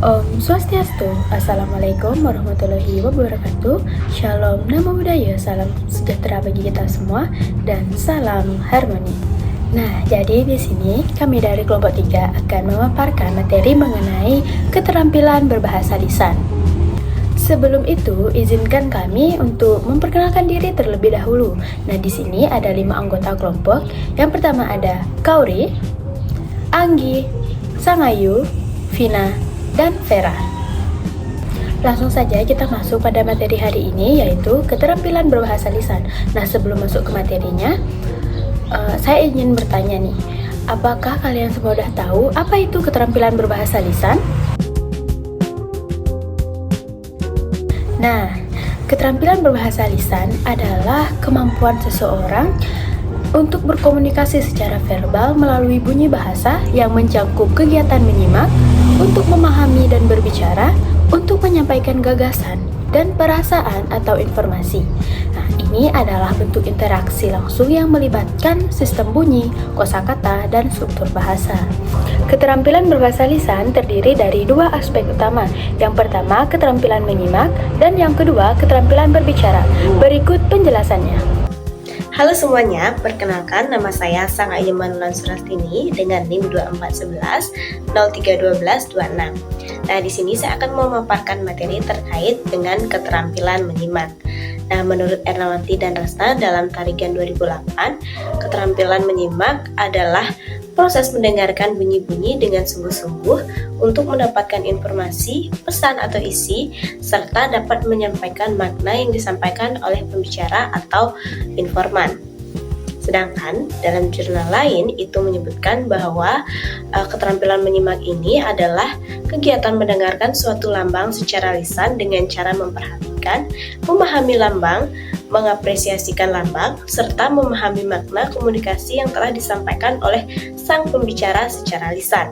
Om Swastiastu, Assalamualaikum warahmatullahi wabarakatuh. Shalom, Namo Buddhaya, salam sejahtera bagi kita semua, dan salam harmoni. Nah, jadi di sini kami dari kelompok 3 akan memaparkan materi mengenai keterampilan berbahasa lisan. Sebelum itu, izinkan kami untuk memperkenalkan diri terlebih dahulu. Nah, di sini ada 5 anggota kelompok. Yang pertama ada Kauri, Anggi, Sangayu, Vina, dan Vera. Langsung saja kita masuk pada materi hari ini, yaitu keterampilan berbahasa lisan. Nah, sebelum masuk ke materinya, saya ingin bertanya nih, apakah kalian semua sudah tahu apa itu keterampilan berbahasa lisan? Nah, keterampilan berbahasa lisan adalah kemampuan seseorang untuk berkomunikasi secara verbal melalui bunyi bahasa yang mencakup kegiatan menyimak, untuk memahami dan berbicara, untuk menyampaikan gagasan dan perasaan atau informasi. Nah, ini adalah bentuk interaksi langsung yang melibatkan sistem bunyi, kosakata, dan struktur bahasa. Keterampilan berbahasa lisan terdiri dari 2 aspek utama. Yang pertama, keterampilan menyimak, dan yang kedua, keterampilan berbicara. Berikut penjelasannya. Halo semuanya, perkenalkan nama saya Sangayu Manulan Surastini dengan NIM 2411 031226. Nah, di sini saya akan memaparkan materi terkait dengan keterampilan menyimak. Nah, menurut Ernawanti dan Rasna dalam Tarigan 2008, keterampilan menyimak adalah proses mendengarkan bunyi-bunyi dengan sungguh-sungguh untuk mendapatkan informasi, pesan atau isi, serta dapat menyampaikan makna yang disampaikan oleh pembicara atau informan. Sedangkan dalam jurnal lain itu menyebutkan bahwa keterampilan menyimak ini adalah kegiatan mendengarkan suatu lambang secara lisan dengan cara memperhatikan, memahami lambang, mengapresiasikan lambang, serta memahami makna komunikasi yang telah disampaikan oleh sang pembicara secara lisan.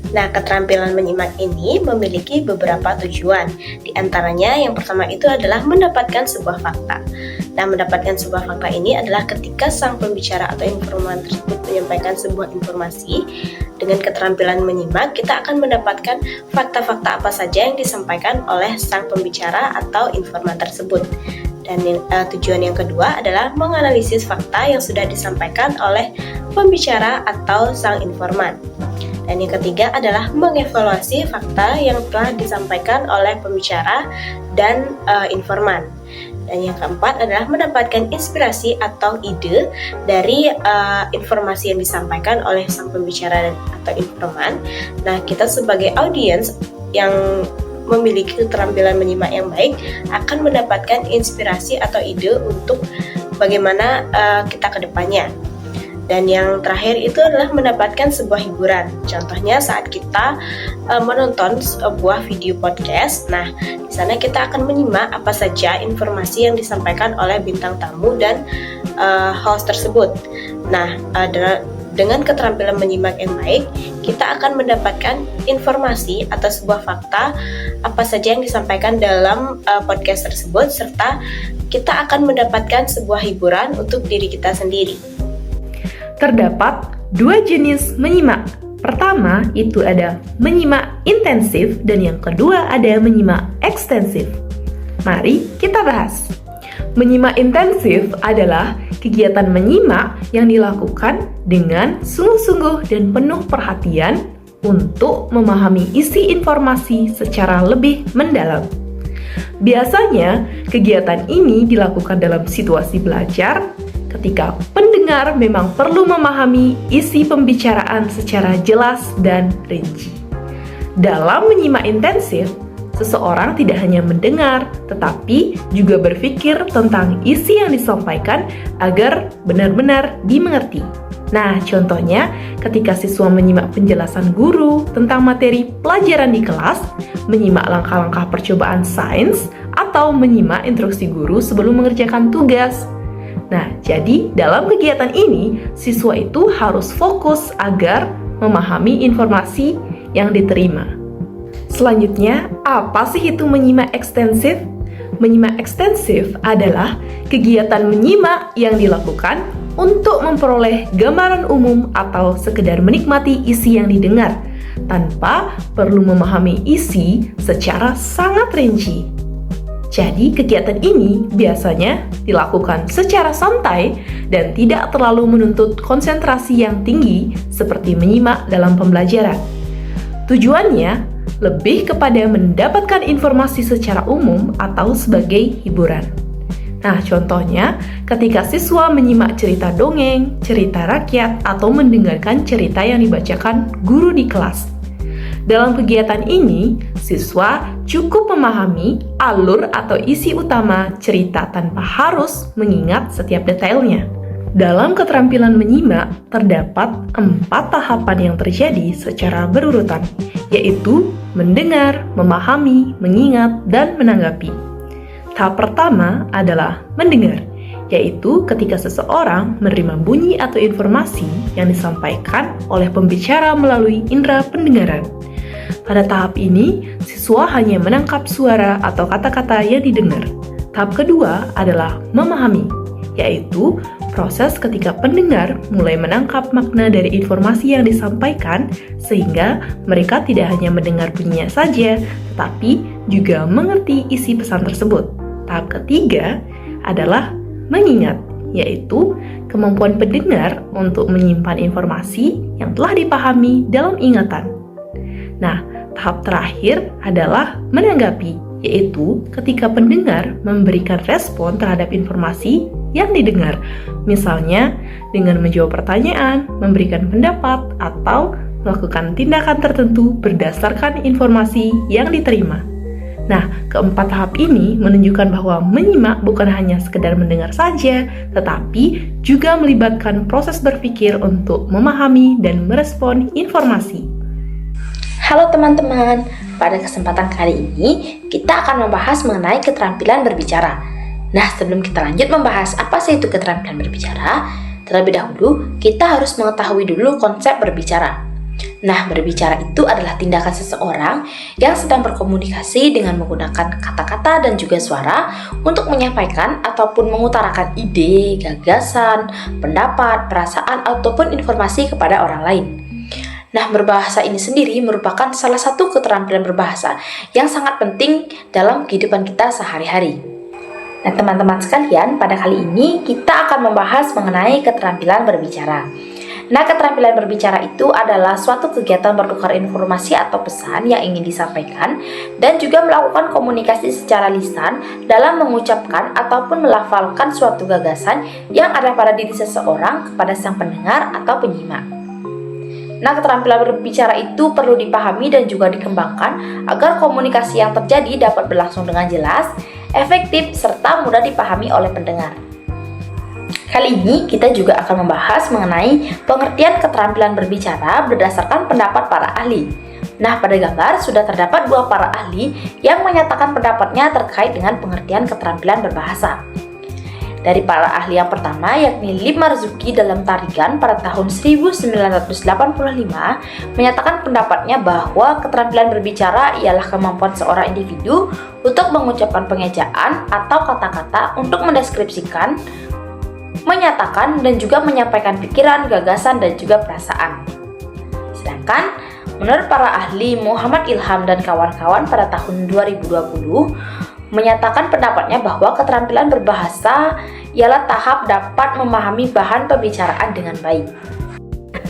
Nah, keterampilan menyimak ini memiliki beberapa tujuan. Di antaranya, yang pertama itu adalah mendapatkan sebuah fakta. Nah, mendapatkan sebuah fakta ini adalah ketika sang pembicara atau informan tersebut menyampaikan sebuah informasi. Dengan keterampilan menyimak, kita akan mendapatkan fakta-fakta apa saja yang disampaikan oleh sang pembicara atau informan tersebut. Dan tujuan yang kedua adalah menganalisis fakta yang sudah disampaikan oleh pembicara atau sang informan. Dan yang ketiga adalah mengevaluasi fakta yang telah disampaikan oleh pembicara dan informan. Dan yang keempat adalah mendapatkan inspirasi atau ide dari informasi yang disampaikan oleh sang pembicara atau informan. Nah, kita sebagai audiens yang memiliki keterampilan menyimak yang baik akan mendapatkan inspirasi atau ide untuk bagaimana kita ke depannya. Dan yang terakhir itu adalah mendapatkan sebuah hiburan. Contohnya saat kita menonton sebuah video podcast. Nah, di sana kita akan menyimak apa saja informasi yang disampaikan oleh bintang tamu dan host tersebut. Nah, dengan keterampilan menyimak yang baik, kita akan mendapatkan informasi atau sebuah fakta apa saja yang disampaikan dalam podcast tersebut, serta kita akan mendapatkan sebuah hiburan untuk diri kita sendiri. Terdapat 2 jenis menyimak. Pertama, itu ada menyimak intensif dan yang kedua ada menyimak ekstensif. Mari kita bahas. Menyimak intensif adalah kegiatan menyimak yang dilakukan dengan sungguh-sungguh dan penuh perhatian untuk memahami isi informasi secara lebih mendalam. Biasanya, kegiatan ini dilakukan dalam situasi belajar ketika pendengar memang perlu memahami isi pembicaraan secara jelas dan rinci. Dalam menyimak intensif, seseorang tidak hanya mendengar, tetapi juga berpikir tentang isi yang disampaikan agar benar-benar dimengerti. Nah, contohnya ketika siswa menyimak penjelasan guru tentang materi pelajaran di kelas, menyimak langkah-langkah percobaan sains, atau menyimak instruksi guru sebelum mengerjakan tugas. Nah, jadi dalam kegiatan ini, siswa itu harus fokus agar memahami informasi yang diterima. Selanjutnya, apa sih itu menyimak ekstensif? Menyimak ekstensif adalah kegiatan menyimak yang dilakukan untuk memperoleh gambaran umum atau sekedar menikmati isi yang didengar. tanpa perlu memahami isi secara sangat rinci. Jadi, kegiatan ini biasanya dilakukan secara santai dan tidak terlalu menuntut konsentrasi yang tinggi seperti menyimak dalam pembelajaran. Tujuannya lebih kepada mendapatkan informasi secara umum atau sebagai hiburan. Nah, contohnya ketika siswa menyimak cerita dongeng, cerita rakyat, atau mendengarkan cerita yang dibacakan guru di kelas. Dalam kegiatan ini, siswa cukup memahami alur atau isi utama cerita tanpa harus mengingat setiap detailnya. Dalam keterampilan menyimak, terdapat 4 tahapan yang terjadi secara berurutan, yaitu mendengar, memahami, mengingat, dan menanggapi. Tahap pertama adalah mendengar, yaitu ketika seseorang menerima bunyi atau informasi yang disampaikan oleh pembicara melalui indera pendengaran. Pada tahap ini, siswa hanya menangkap suara atau kata-kata yang didengar. Tahap kedua adalah memahami, yaitu proses ketika pendengar mulai menangkap makna dari informasi yang disampaikan, sehingga mereka tidak hanya mendengar bunyinya saja, tetapi juga mengerti isi pesan tersebut. Tahap ketiga adalah mengingat, yaitu kemampuan pendengar untuk menyimpan informasi yang telah dipahami dalam ingatan. Nah, tahap terakhir adalah menanggapi, yaitu ketika pendengar memberikan respon terhadap informasi yang didengar, misalnya dengan menjawab pertanyaan, memberikan pendapat, atau melakukan tindakan tertentu berdasarkan informasi yang diterima. Nah, keempat tahap ini menunjukkan bahwa menyimak bukan hanya sekedar mendengar saja, tetapi juga melibatkan proses berpikir untuk memahami dan merespon informasi. Halo teman-teman, pada kesempatan kali ini kita akan membahas mengenai keterampilan berbicara. Nah, sebelum kita lanjut membahas apa sih itu keterampilan berbicara, terlebih dahulu kita harus mengetahui dulu konsep berbicara. Nah, berbicara itu adalah tindakan seseorang yang sedang berkomunikasi dengan menggunakan kata-kata dan juga suara untuk menyampaikan ataupun mengutarakan ide, gagasan, pendapat, perasaan, ataupun informasi kepada orang lain. Nah, berbahasa ini sendiri merupakan salah satu keterampilan berbahasa yang sangat penting dalam kehidupan kita sehari-hari. Nah, teman-teman sekalian, pada kali ini kita akan membahas mengenai keterampilan berbicara. Nah, keterampilan berbicara itu adalah suatu kegiatan bertukar informasi atau pesan yang ingin disampaikan dan juga melakukan komunikasi secara lisan dalam mengucapkan ataupun melafalkan suatu gagasan yang ada pada diri seseorang kepada sang pendengar atau penyimak. Nah, keterampilan berbicara itu perlu dipahami dan juga dikembangkan agar komunikasi yang terjadi dapat berlangsung dengan jelas, efektif, serta mudah dipahami oleh pendengar. Kali ini kita juga akan membahas mengenai pengertian keterampilan berbicara berdasarkan pendapat para ahli. Nah, pada gambar sudah terdapat 2 para ahli yang menyatakan pendapatnya terkait dengan pengertian keterampilan berbahasa. Dari para ahli yang pertama, yakni Lim Marzuki dalam Tarigan pada tahun 1985, menyatakan pendapatnya bahwa keterampilan berbicara ialah kemampuan seorang individu untuk mengucapkan pengejaan atau kata-kata untuk mendeskripsikan, menyatakan, dan juga menyampaikan pikiran, gagasan, dan juga perasaan. Sedangkan, menurut para ahli Muhammad Ilham dan kawan-kawan pada tahun 2020, menyatakan pendapatnya bahwa keterampilan berbahasa ialah tahap dapat memahami bahan pembicaraan dengan baik.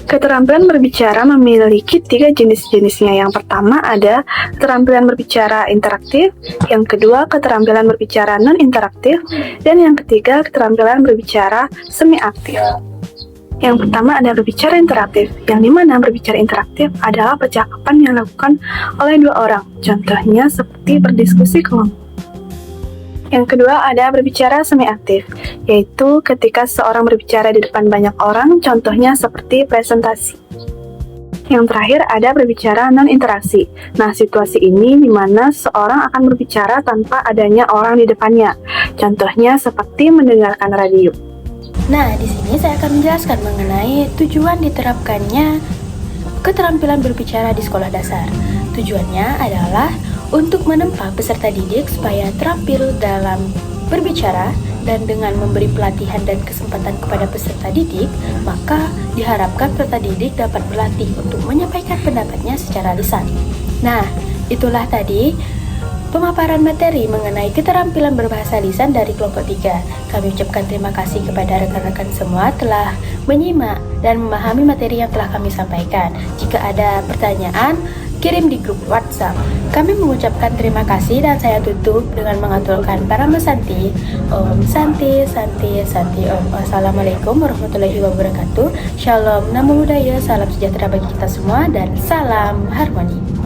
Keterampilan berbicara memiliki 3 jenis-jenisnya. Yang pertama ada keterampilan berbicara interaktif, yang kedua keterampilan berbicara non-interaktif, dan yang ketiga keterampilan berbicara semi-aktif. Yang pertama ada berbicara interaktif, yang dimana berbicara interaktif adalah percakapan yang dilakukan oleh 2 orang, contohnya seperti berdiskusi kelompok. Yang kedua ada berbicara semi-aktif, yaitu ketika seorang berbicara di depan banyak orang, contohnya seperti presentasi. Yang terakhir ada berbicara non-interaksi. Nah, situasi ini di mana seorang akan berbicara tanpa adanya orang di depannya, contohnya seperti mendengarkan radio. Nah, di sini saya akan menjelaskan mengenai tujuan diterapkannya keterampilan berbicara di sekolah dasar. Tujuannya adalah untuk menempa peserta didik supaya terampil dalam berbicara dan dengan memberi pelatihan dan kesempatan kepada peserta didik, maka diharapkan peserta didik dapat berlatih untuk menyampaikan pendapatnya secara lisan. Nah, itulah tadi pemaparan materi mengenai keterampilan berbahasa lisan dari kelompok 3. Kami ucapkan terima kasih kepada rekan-rekan semua telah menyimak dan memahami materi yang telah kami sampaikan. Jika ada pertanyaan, kirim di grup WhatsApp. Kami mengucapkan terima kasih dan saya tutup dengan mengaturkan para mesanti. Om Santi, Santi, Santi Om. Wassalamualaikum warahmatullahi wabarakatuh. Shalom, Namo Buddhaya, salam sejahtera bagi kita semua dan salam harmoni.